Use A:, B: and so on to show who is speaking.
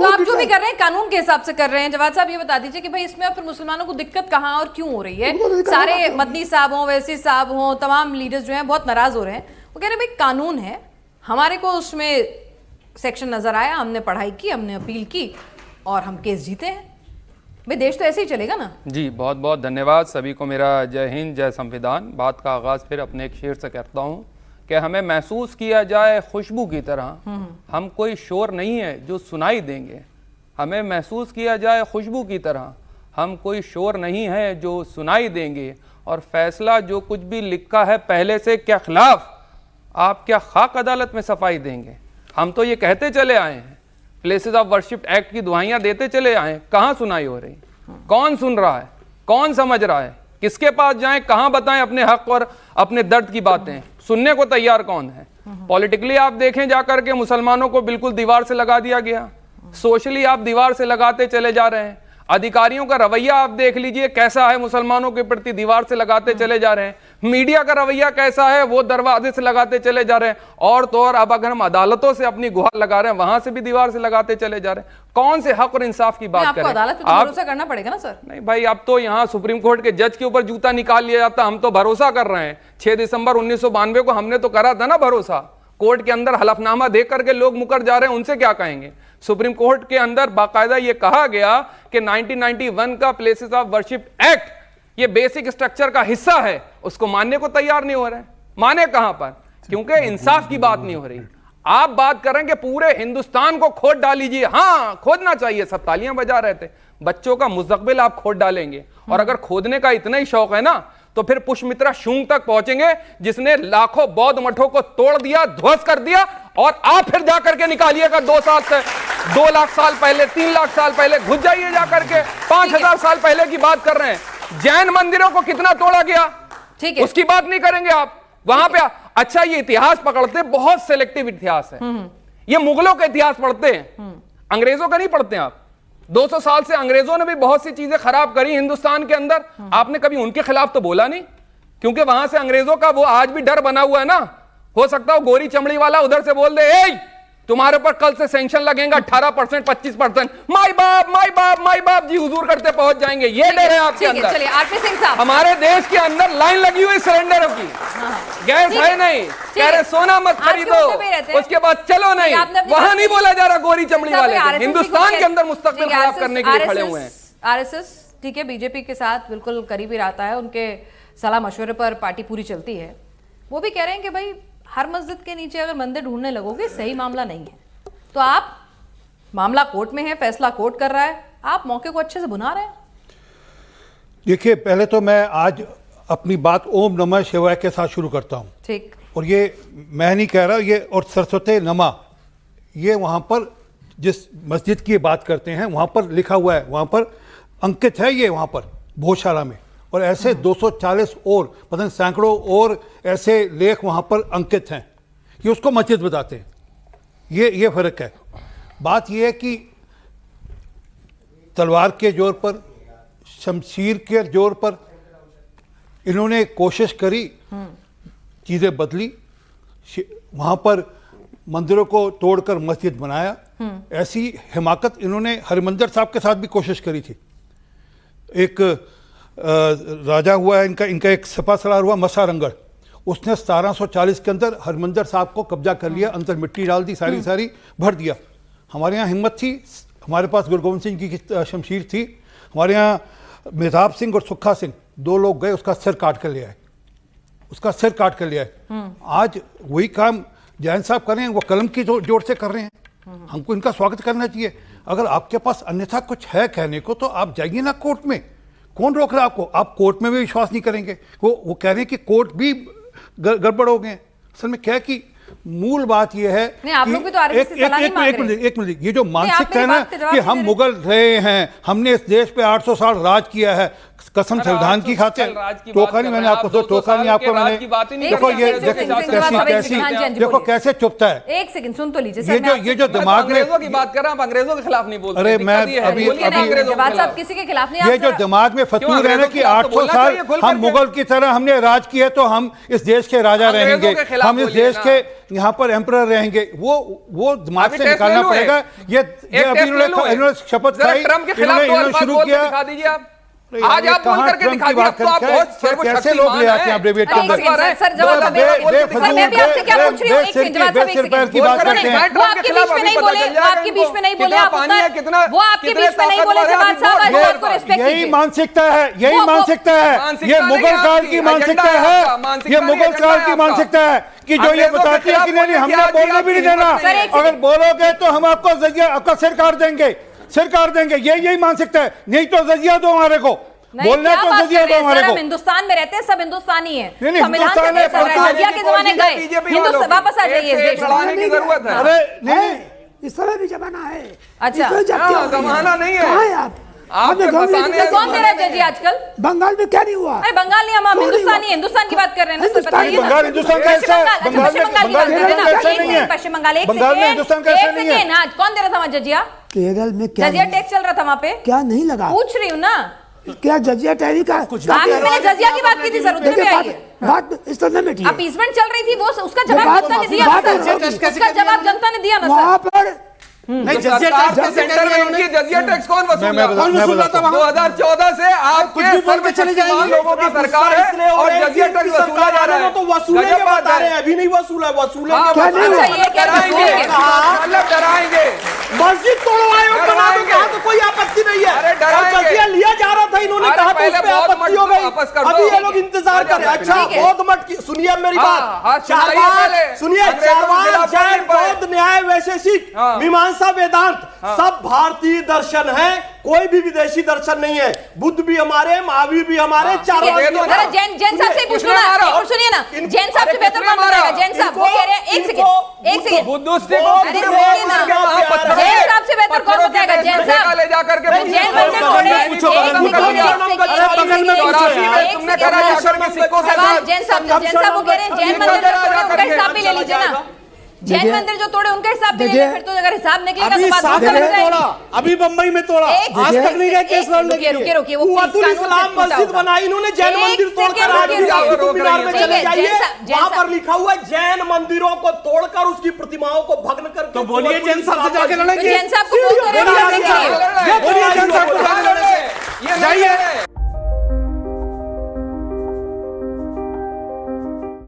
A: तो आप जो भी कर रहे हैं कानून के हिसाब से कर रहे हैं। जवाद साहब ये बता दीजिए कि भाई इसमें फिर मुसलमानों को दिक्कत कहाँ और क्यों हो रही है? सारे मदनी साहब हों, वैसी साहब हों, तमाम लीडर्स जो हैं बहुत नाराज हो रहे हैं। वो कह रहे हैं भाई कानून है, हमारे को उसमें सेक्शन नजर आया, हमने पढ़ाई की, हमने अपील की और हम केस जीते हैं। भाई देश तो ऐसे ही चलेगा ना। जी
B: बहुत बहुत धन्यवाद सभी को। मेरा जय हिंद जय संविधान। बात का आगाज फिर अपने एक शेर से करता हूँ कि हमें महसूस किया जाए खुशबू की तरह, हम कोई शोर नहीं है जो सुनाई देंगे। हमें महसूस किया जाए खुशबू की तरह, हम कोई शोर नहीं है जो सुनाई देंगे। और फैसला जो कुछ भी लिखा है पहले से क्या खिलाफ, आप क्या खाक अदालत में सफाई देंगे। हम तो ये कहते चले आए हैं, प्लेसेस ऑफ वर्शिप एक्ट की दुहाइयां देते चले आए, कहाँ सुनाई हो रही? कौन सुन रहा है? कौन समझ रहा है? किसके पास जाएं, कहाँ बताएं अपने हक और अपने दर्द की बातें? सुनने को तैयार कौन है? पॉलिटिकली आप देखें जाकर के मुसलमानों को बिल्कुल दीवार से लगा दिया गया। सोशली आप दीवार से लगाते चले जा रहे हैं। अधिकारियों का रवैया आप देख लीजिए कैसा है, मुसलमानों के प्रति दीवार से लगाते चले जा रहे हैं। मीडिया का रवैया कैसा है, वो दरवाजे से लगाते चले जा रहे हैं। और तो और अब अगर हम अदालतों से अपनी गुहार लगा रहे हैं, वहां से भी दीवार से लगाते चले जा रहे हैं। कौन से हक और इंसाफ की बात करें?
A: अदालत पे तो भरोसा करना पड़ेगा ना सर।
B: नहीं भाई, अब तो यहाँ सुप्रीम कोर्ट के जज के ऊपर जूता निकाल लिया जाता। हम तो भरोसा कर रहे हैं। 6 दिसंबर 1992 को हमने तो करा था ना भरोसा। कोर्ट के अंदर हलफनामा देख करके लोग मुकर जा रहे हैं, उनसे क्या कहेंगे? सुप्रीम कोर्ट के अंदर बाकायदा ये कहा गया कि 1991 का प्लेसेस ऑफ वर्शिप एक्ट ये बेसिक स्ट्रक्चर का हिस्सा है, उसको मानने को तैयार नहीं हो रहे। माने कहां पर? क्योंकि इंसाफ की बात नहीं हो रही। आप बात करें कि पूरे हिंदुस्तान को खोद डालीजिए, हाँ खोदना चाहिए, सब तालियां बजा रहे थे। बच्चों का मुस्तकबिल आप खोद डालेंगे। और अगर खोदने का इतना ही शौक है ना, तो फिर पुष्यमित्रा शुंग तक पहुंचेंगे, जिसने लाखों बौद्ध मठों को तोड़ दिया, ध्वस्त कर दिया। और आप फिर जाकर के निकालिएगा 2 साल से 2 लाख साल पहले, 3 लाख साल पहले, घुस जाइए जाकर के 5000 साल पहले की बात कर रहे हैं। जैन मंदिरों को कितना तोड़ा गया, ठीक है, उसकी बात नहीं करेंगे आप वहां पे। अच्छा, ये इतिहास पकड़ते, बहुत सिलेक्टिव इतिहास है। ये मुगलों का इतिहास पढ़ते हैं, अंग्रेजों का नहीं पढ़ते आप। 200 साल से अंग्रेजों ने भी बहुत सी चीजें खराब करी हिंदुस्तान के अंदर। आपने कभी उनके खिलाफ तो बोला नहीं, क्योंकि वहां से अंग्रेजों का वो आज भी डर बना हुआ है ना। हो सकता है गोरी चमड़ी वाला उधर से बोल दे, ए तुम्हारे ऊपर कल से सैंक्शन लगेगा 18%, 25%। माई बाप माई बाप माई बाप जी हुजूर करते पहुंच जाएंगे। ये डर है आपके अंदर।
A: चलिए आरपी सिंह साहब,
B: हमारे देश के अंदर लाइन लगी हुई सरेंडर की। गैस है नहीं, कह रहे सोना मत खरीदो, उसके बाद चलो नहीं। वहां नहीं बोला जा रहा गोरी चमड़ी वाले, हिंदुस्तान के अंदर मुस्तकबिल खराब करने के लिए खड़े हुए हैं।
A: आरएसएस ठीक है, बीजेपी के साथ बिल्कुल करीबी रहता है, उनके सलाह मशवरे पर पार्टी पूरी चलती है। वो भी कह रहे हैं कि भाई हर मस्जिद के नीचे अगर मंदिर ढूंढने लगोगे सही मामला नहीं है। तो आप, मामला कोर्ट में है, फैसला कोर्ट कर रहा है, आप मौके को अच्छे से भुना रहे हैं।
C: देखिए, पहले तो मैं आज अपनी बात ओम नमः शिवाय के साथ शुरू करता हूँ।
A: ठीक।
C: और ये मैं नहीं कह रहा, ये और सरस्वती नमा, ये वहाँ पर जिस मस्जिद की बात करते हैं वहाँ पर लिखा हुआ है, वहाँ पर अंकित है ये, वहाँ पर भोजशाला में। और ऐसे 240 और पता नहीं सैकड़ों और ऐसे लेख वहाँ पर अंकित हैं। ये उसको मस्जिद बताते हैं। ये फर्क है। बात ये है कि तलवार के जोर पर, शमशीर के जोर पर इन्होंने कोशिश करी, चीज़ें बदली, वहाँ पर मंदिरों को तोड़कर मस्जिद बनाया। ऐसी हिमाकत इन्होंने हरिमंदिर साहब के साथ भी कोशिश करी थी। एक राजा हुआ है इनका एक सिपा सलार हुआ मसारंगढ़, उसने 1740 के अंदर हरमंदिर साहब को कब्जा कर लिया, अंदर मिट्टी डाल दी, सारी भर दिया। हमारे यहाँ हिम्मत थी, हमारे पास गुरु गोविंद सिंह जी की शमशीर थी, हमारे यहाँ मेहताब सिंह और सुखा सिंह 2 लोग गए, उसका सिर काट कर ले आए, उसका सिर काट कर ले आए। आज वही काम जैन साहब कर रहे हैं, वो कलम की जोर से कर रहे हैं। हमको इनका स्वागत करना चाहिए। अगर आपके पास अन्यथा कुछ है कहने को तो आप जाइए ना कोर्ट में, कौन रोक रहा है आपको? आप कोर्ट में भी विश्वास नहीं करेंगे। वो कह रहे हैं कि कोर्ट भी गड़बड़ हो गए। असल में क्या है कि मूल बात यह है कि
A: आप लोग भी तो
C: एक मिनट, ये जो मानसिकता है ना कि हम मुगल रहे हैं, हमने इस देश पे 800 साल राज किया है, कसम संविधान की खातिर
B: राज की
C: टोका
B: बात
C: नहीं,
B: कर
C: मैंने
B: रहे हैं
C: आपको
B: आप,
C: तो
B: 200
C: टोका नहीं
B: साल
C: आपको
B: के राज
C: मैंने।
B: की बात ही नहीं
C: देखो
B: कर
C: ये
B: रहे हैं,
C: देखो
B: एक सेकंड,
C: कैसी
A: हाँ जी, हाँ जी,
C: देखो
A: बोलिए।
C: कैसे चुपता है
A: एक सेकंड सुन तो लीजिए
C: ये
A: सर,
C: जो ये जो
B: मैं तो
C: दिमाग में
B: अंग्रेजों की बात कर रहा हूं, अंग्रेजों के खिलाफ नहीं बोलते।
C: अरे मैं
B: दिक्कत ये है,
C: अभी-
B: बोलिए ना
C: अभी-
B: अंग्रेजों के
A: जवाब साहब
B: खिलाफ।
A: किसी के खिलाफ नहीं,
C: ये जो दिमाग में फतूर है ना कि 800 साल हम मुगल की तरह हमने राज किया तो हम इस देश के राजा
B: अंग्रेजों
C: रहेंगे,
B: के खिलाफ
C: हम इस
B: बोलिए
C: देश
B: ना।
C: के यहाँ पर एम्परर रहेंगे, वो दिमाग
B: अभी
C: से
B: टेस्ट
C: निकालना
B: ले लो
C: पड़ेगा। ये
B: एक
C: अभी
B: टेस्ट ले लो
C: इन्होंने शपथ
B: जरा
C: खाई,
B: ट्रम्प के खिलाफ
C: इन्होंने
B: तो अल्फाज
C: शुरू
B: बोल के
C: किया।
B: दिखा दीजिए आप।
C: अरे
B: आज
C: यार,
B: आप बोल
C: कहाँ
B: करके
C: ट्रम्प
B: दिखा
C: की
B: दिया,
C: बात
B: अब तो आप
C: करते
B: बहुत
C: हैं? कैसे लोग ले आते हैं आप डेविड
A: अरे एक
C: कैमरन?
A: सेकंड सर, जवाब साहब मेरा बोल के दिखाइए। मैं भी आपसे क्या पूछ रही हूँ, एक सेकंड जवाब साहब, एक सेकंड
C: की बात करते हैं।
A: वो आपके बीच में नहीं बोले, वो आपके बीच में नहीं बोले, आप उत्तर, वो आपके बीच में नहीं बोले जवाब साहब, इस बात को रिस्पेक्ट
C: यही
A: कीजिए।
C: मानसिकता है, यही
A: वो-
C: मानसिकता है,
B: मानसिकता
C: ये
B: नहीं
C: मुगल
B: है
C: काल
B: आपकी,
C: की
B: एजेंडा
C: मानसिकता
B: है
C: है,
B: आपका, मानसिकता
C: ये
B: नहीं,
C: मुगल
B: एजेंडा
C: काल
B: है
C: की
B: आपका।
C: मानसिकता है कि जो ये
B: अंग्रेजों के
C: बताती है कि
B: खिलाफ
C: नहीं हमने
B: बोलिए,
C: बोलने भी नहीं देना,
A: सर, एक
C: अगर बोलोगे तो हम आपको जजिया आपका सिर काट देंगे, सिर काट देंगे, यही मानसिकता है। नहीं तो जजिया दो हमारे को,
A: नहीं,
C: बोलना
A: क्या
C: तो
A: बात
C: जजिया
A: कर
C: दो
A: रहे हैं
C: हमारे
A: सर,
C: को।
A: हम हिंदुस्तान में रहते हैं, सब हिंदुस्तानी हैं,
C: नहीं,
A: संविधान से
C: हिंदुस्तान है,
A: चल रहा है, जजिया के जमाने गए, हिंदुस्तान वापस आ जाइए इस देश में।
B: लड़ाने की जरूरत है।
C: अरे नहीं
D: इस समय भी जमाना है।
A: अच्छा।
D: इसमें जब्ती हो गई
B: जमाना नहीं है।
D: कहाँ है आप?
B: आप
D: आपने
B: पे
D: गाँव में
B: बताने
D: कितने
A: कौन दे रहा है जजिया आजकल?
D: बंगाल में क्या नहीं हुआ?
A: अरे बंगाल नहीं, हम
D: क्यों नहीं
A: हिंदुस्तानी
D: हुआ?
A: हैं, हिंदुस्तान की बात कर रहे हैं ना, सर
D: हिंदुस्तान-
A: बताइए ना।
C: बंगाल हिंदुस्तान का हिस्सा है,
A: पश्चिम बंगाल की बात कर
C: बंगाल
A: रहे हैं
C: हिंदुस्तान
A: ना,
C: का हिस्सा
A: एक
C: नहीं है,
A: सेकंड, पश्चिम बंगाल, एक
C: बंगाल में हिंदुस्तान का
A: सेकंड,
C: हिस्सा
A: एक
C: नहीं है।
A: सेकंड, हाँ, कौन दे रहा था वहाँ जजिया?
D: केरल में क्या
A: जजिया
D: नहीं-
A: टैक्स चल रहा था वहाँ पे,
D: क्या नहीं लगा?
A: पूछ रही हूँ ना।
D: क्या जजिया टहरी का
A: आखिर मैंने जजिया की बात की थी सर, उधर
D: देखिए
A: पे
D: बात
A: आइए।
D: बात इस तरह में ठीक है।
A: अपीसमेंट चल रही थी, वो उसका जवाब
D: बात-
A: जनता ने दिया ना
D: बात
A: सर,
D: होगी।
A: उसका जवाब जनता ने दिया ना
D: वहाँ
A: सर।
D: पर
E: नहीं
B: सरकार के सेंटर में उनकी जजिया टैक्स कौन वसूल
C: मैं
B: रहा
C: बताता हूं।
B: 2014 से आपके
E: कुछ भी बोल के चले जाएंगे।
B: लोगों की सरकार है और जजिया टैक्स वसूला जा रहा है,
E: तो वसूलेंगे
B: गजब बात
E: बता रहे हैं,
B: है।
E: अभी नहीं वसूला, वसूलेंगे
B: हाँ,
D: क्या नहीं
B: मतलब
D: हुआ?
A: ये क्या
B: डराएंगे,
A: वसूलेंगे?
B: मतलब डराएंगे।
E: मस्जिद तोड़ो आयोग बना दो,
B: डराएंगे।
E: कहा तो कोई आपत्ति नहीं है।
B: अरे
E: और
B: डराएंगे।
E: जजिया लिया जा रहा था, इन्होंने
B: अरे
E: कहा तो
B: पहले
E: उसमें
B: बौद्ध
E: आपत्ति
B: मठ
E: हो
B: को
E: गई।
B: वापस कर दो।
E: अभी ये लोग इंतजार
B: अच्छा,
E: करें। अच्छा
A: ठीक है।
E: बौद्ध मठ की सुनिए अब मेरी
B: हाँ,
E: बात।
B: सुनाइए
E: चारवाक
B: पहले।
E: सुनिए,
B: अंग्रेजों के
E: चारवाक,
B: खिलाफ
E: जैन,
B: बोलिए पहले।
E: बौद्ध, न्याय, वैशेषिक,
B: हाँ।
E: मीमांसा, वेदांत सब भारतीय दर्शन है, कोई भी विदेशी दर्शन नहीं है। बुद्ध भी हमारे, महावीर भी हमारे, चारवाक
B: ये
E: भी
B: तो
A: जरा
E: हमारे।
A: जैन साहब से ही पूछ लो ना,
B: किसने
A: एक और सुनिए ना,
E: इन-
A: जैन साहब से
B: अरे
A: बेहतर
B: किसने
A: कौन बताएगा?
B: मारा?
A: जैन साहब वो कह रहे हैं, एक सेकंड, एक सेकंड,
B: बुद्धोस्टिक
A: अरे सुनिए ना, जैन साहब से बेहतर कौन बताएगा? जैन साहब
B: ले जाकर के
A: जैन मंदिर तोड़े, एक
E: पूछो,
A: सेकंड,
E: पूछो,
A: एक सेकंड,
B: चौरासी में तुमने करा जाकर के सिक्कों के
A: सवाल
B: साथ
A: जैन साहब वो कह रहे हैं जैन मंदिर जो तोड़े उनका हिसाब भी ले लीजिए ना, जैन मंदिर जो तोड़े उनका हिसाब भी ले लीजिए, फिर तो अगर हिसाब निकलेगा
E: अभी
A: तो बात
E: सात
A: बहुत
E: में
A: अलग
E: तोड़ा,
A: जाएगी।
E: अभी बम्बई में तोड़ा,
A: एक
E: आज
A: सेकंड,
E: तक नहीं गए केस
A: एक-
E: लड़ने
A: रुकिए,
E: के लिए।
A: रुकिए, वो
E: कुव्वतुल
A: कानून से
E: इस्लाम
A: टूटा
E: मस्जिद
A: होगा।
E: बनाई, इन्होंने जैन
A: एक
E: मंदिर
A: सेकंड,
E: तोड़कर आज
A: रुकिए,
E: भी
A: रुकिए।
E: कुतुब मीनार में
A: ठीक
E: चले
A: है,
E: जाइए,
A: जैन
E: वहां
A: साहब-
E: पर लिखा हुआ है जैन मंदिरों को तोड़कर उसकी प्रतिमाओं को भग्न करके
F: तो बोलिए
E: कुव्वतुल
F: जैन साहब से
E: इस्लाम
F: जाके
E: मस्जिद-
A: तो जैन साहब को बोल तो रहे हैं,
E: बोलिए
A: लड़ने के लिए।
E: जैन साहब को
B: ये नहीं है।